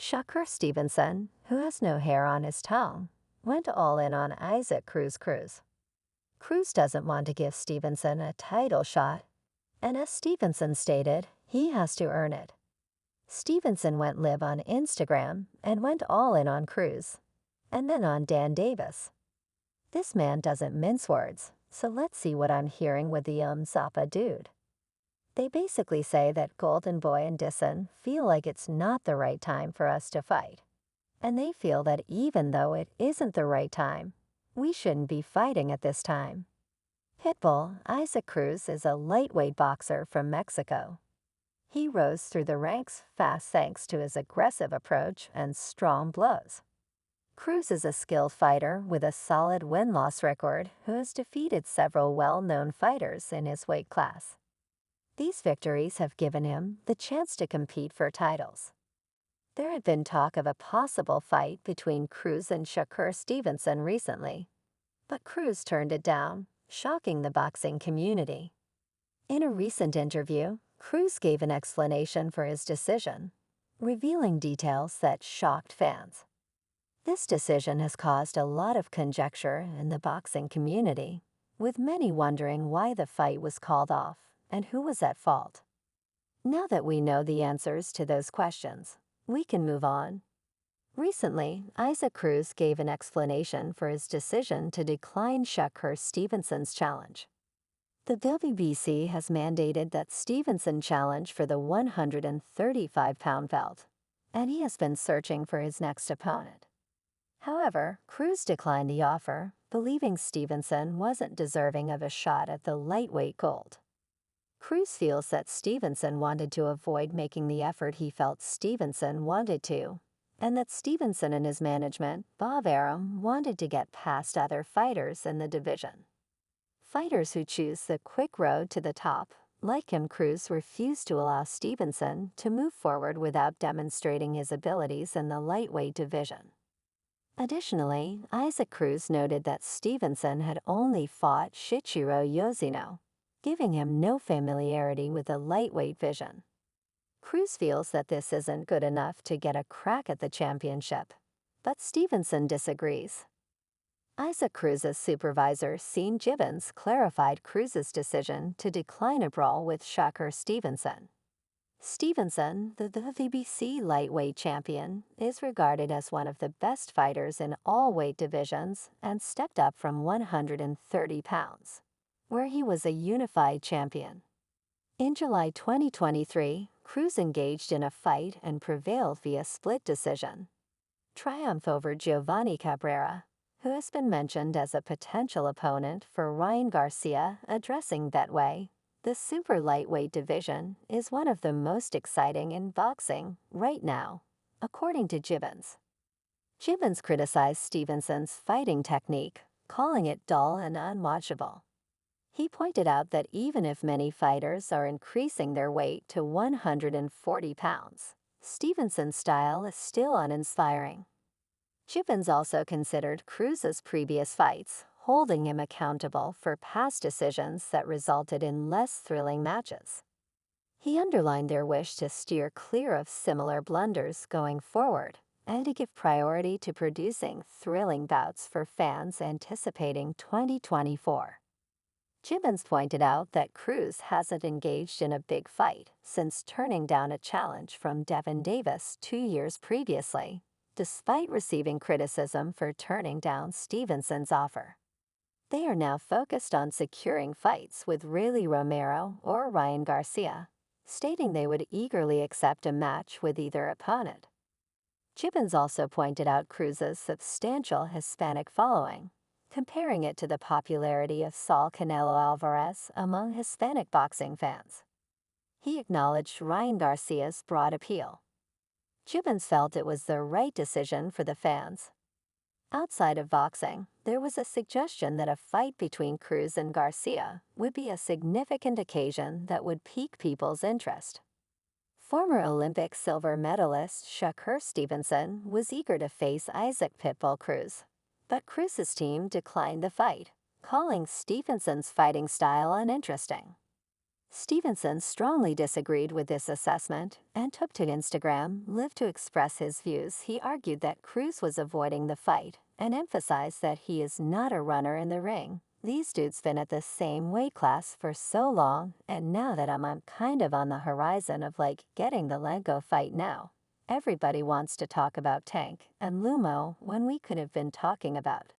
Shakur Stevenson, who has no hair on his tongue, went all in on Isaac Cruz. Cruz doesn't want to give Stevenson a title shot, and as Stevenson stated, he has to earn it. Stevenson went live on Instagram and went all in on Cruz, and then on Dan Davis. This man doesn't mince words, so let's see what I'm hearing with the Zappa dude. They basically say that Golden Boy and Disson feel like it's not the right time for us to fight. And they feel that even though it isn't the right time, we shouldn't be fighting at this time. Pitbull Isaac Cruz is a lightweight boxer from Mexico. He rose through the ranks fast thanks to his aggressive approach and strong blows. Cruz is a skilled fighter with a solid win-loss record who has defeated several well-known fighters in his weight class. These victories have given him the chance to compete for titles. There had been talk of a possible fight between Cruz and Shakur Stevenson recently, but Cruz turned it down, shocking the boxing community. In a recent interview, Cruz gave an explanation for his decision, revealing details that shocked fans. This decision has caused a lot of conjecture in the boxing community, with many wondering why the fight was called off and who was at fault. Now that we know the answers to those questions, we can move on. Recently, Isaac Cruz gave an explanation for his decision to decline Shakur Stevenson's challenge. The WBC has mandated that Stevenson challenge for the 135-pound belt, and he has been searching for his next opponent. However, Cruz declined the offer, believing Stevenson wasn't deserving of a shot at the lightweight gold. Cruz feels that Stevenson wanted to avoid making the effort he felt Stevenson wanted to, and that Stevenson and his management, Bob Arum, wanted to get past other fighters in the division. Fighters who choose the quick road to the top, like him, Cruz refused to allow Stevenson to move forward without demonstrating his abilities in the lightweight division. Additionally, Isaac Cruz noted that Stevenson had only fought Shichiro Yoshino, giving him no familiarity with the lightweight division. Cruz feels that this isn't good enough to get a crack at the championship, but Stevenson disagrees. Isaac Cruz's supervisor, Sean Gibbons, clarified Cruz's decision to decline a brawl with Shakur Stevenson. Stevenson, the WBC lightweight champion, is regarded as one of the best fighters in all weight divisions and stepped up from 130 pounds, where he was a unified champion. In July 2023, Cruz engaged in a fight and prevailed via split decision. Triumph over Giovanni Cabrera, who has been mentioned as a potential opponent for Ryan Garcia, addressing Betway. The super lightweight division is one of the most exciting in boxing right now, according to Gibbons. Gibbons criticized Stevenson's fighting technique, calling it dull and unwatchable. He pointed out that even if many fighters are increasing their weight to 140 pounds, Stevenson's style is still uninspiring. Gibbons also considered Cruz's previous fights, holding him accountable for past decisions that resulted in less thrilling matches. He underlined their wish to steer clear of similar blunders going forward and to give priority to producing thrilling bouts for fans anticipating 2024. Gibbons pointed out that Cruz hasn't engaged in a big fight since turning down a challenge from Devin Davis 2 years previously, despite receiving criticism for turning down Stevenson's offer. They are now focused on securing fights with Rayleigh Romero or Ryan Garcia, stating they would eagerly accept a match with either opponent. Gibbons also pointed out Cruz's substantial Hispanic following, comparing it to the popularity of Saul Canelo Alvarez among Hispanic boxing fans. He acknowledged Ryan Garcia's broad appeal. Gibbons felt it was the right decision for the fans. Outside of boxing, there was a suggestion that a fight between Cruz and Garcia would be a significant occasion that would pique people's interest. Former Olympic silver medalist Shakur Stevenson was eager to face Isaac Pitbull Cruz, but Cruz's team declined the fight, calling Stevenson's fighting style uninteresting. Stevenson strongly disagreed with this assessment and took to Instagram Live to express his views. He argued that Cruz was avoiding the fight and emphasized that he is not a runner in the ring. These dudes been at the same weight class for so long, and now that I'm kind of on the horizon of getting the Lego fight now. Everybody wants to talk about Tank and Lumo when we could have been talking about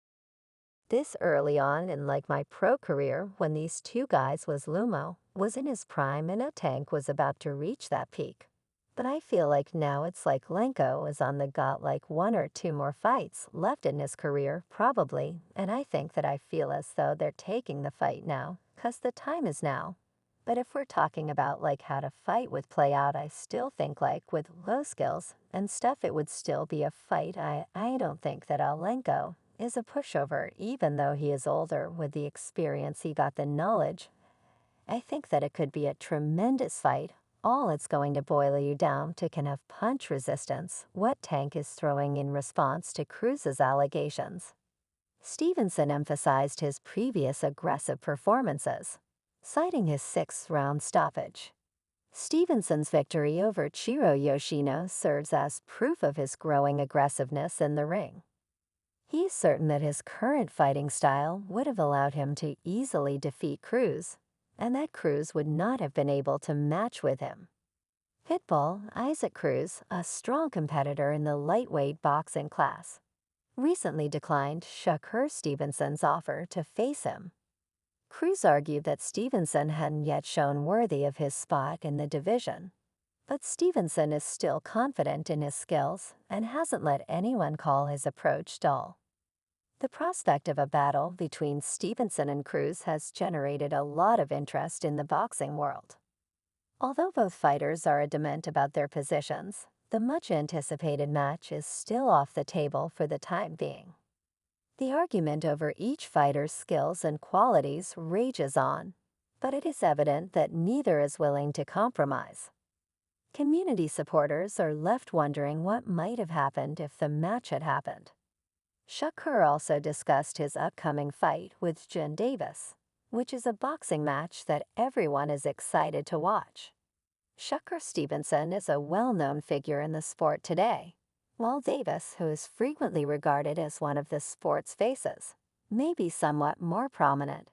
this early on in my pro career when these two guys was Lumo was in his prime and a Tank was about to reach that peak. But I feel like now it's like Lenko is on the got one or two more fights left in his career probably, and I think that I feel as though they're taking the fight now, 'cause the time is now. But if we're talking about how to fight with play out, I still think with low skills and stuff it would still be a fight. I don't think that Alenko is a pushover even though he is older with the experience he got the knowledge. I think that it could be a tremendous fight. All it's going to boil you down to can have punch resistance, what Tank is throwing in response to Cruz's allegations. Stevenson emphasized his previous aggressive performances, citing his sixth-round stoppage. Stevenson's victory over Chiro Yoshino serves as proof of his growing aggressiveness in the ring. He's certain that his current fighting style would have allowed him to easily defeat Cruz, and that Cruz would not have been able to match with him. Pitbull Isaac Cruz, a strong competitor in the lightweight boxing class, recently declined Shakur Stevenson's offer to face him. Cruz argued that Stevenson hadn't yet shown worthy of his spot in the division, but Stevenson is still confident in his skills and hasn't let anyone call his approach dull. The prospect of a battle between Stevenson and Cruz has generated a lot of interest in the boxing world. Although both fighters are adamant about their positions, the much-anticipated match is still off the table for the time being. The argument over each fighter's skills and qualities rages on, but it is evident that neither is willing to compromise. Community supporters are left wondering what might have happened if the match had happened. Shakur also discussed his upcoming fight with Jen Davis, which is a boxing match that everyone is excited to watch. Shakur Stevenson is a well-known figure in the sport today, while Davis, who is frequently regarded as one of the sport's faces, may be somewhat more prominent.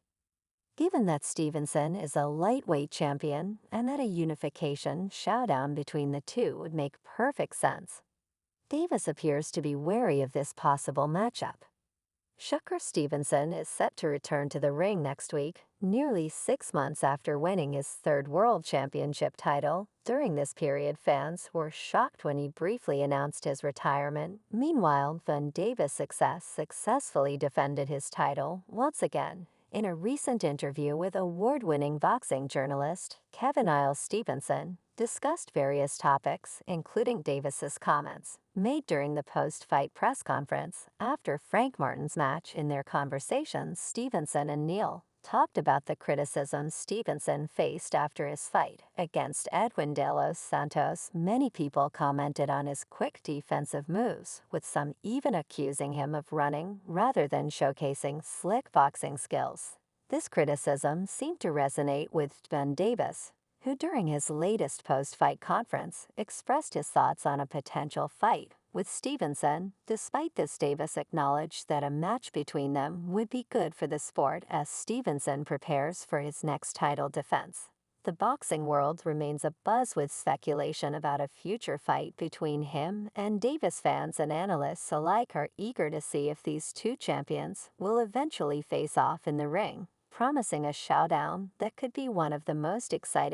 Given that Stevenson is a lightweight champion and that a unification showdown between the two would make perfect sense, Davis appears to be wary of this possible matchup. Shakur Stevenson is set to return to the ring next week, nearly 6 months after winning his third world championship title. During this period, fans were shocked when he briefly announced his retirement. Meanwhile, Davis' successfully defended his title once again. In a recent interview with award-winning boxing journalist Kevin Iles, Stevenson discussed various topics, including Davis's comments made during the post-fight press conference after Frank Martin's match. In their conversations, Stevenson and Neal talked about the criticism Stevenson faced after his fight against Edwin De Los Santos. Many people commented on his quick defensive moves, with some even accusing him of running rather than showcasing slick boxing skills. This criticism seemed to resonate with Davis, who during his latest post-fight conference expressed his thoughts on a potential fight with Stevenson. Despite this, Davis acknowledged that a match between them would be good for the sport as Stevenson prepares for his next title defense. The boxing world remains abuzz with speculation about a future fight between him and Davis. Fans and analysts alike are eager to see if these two champions will eventually face off in the ring, promising a showdown that could be one of the most exciting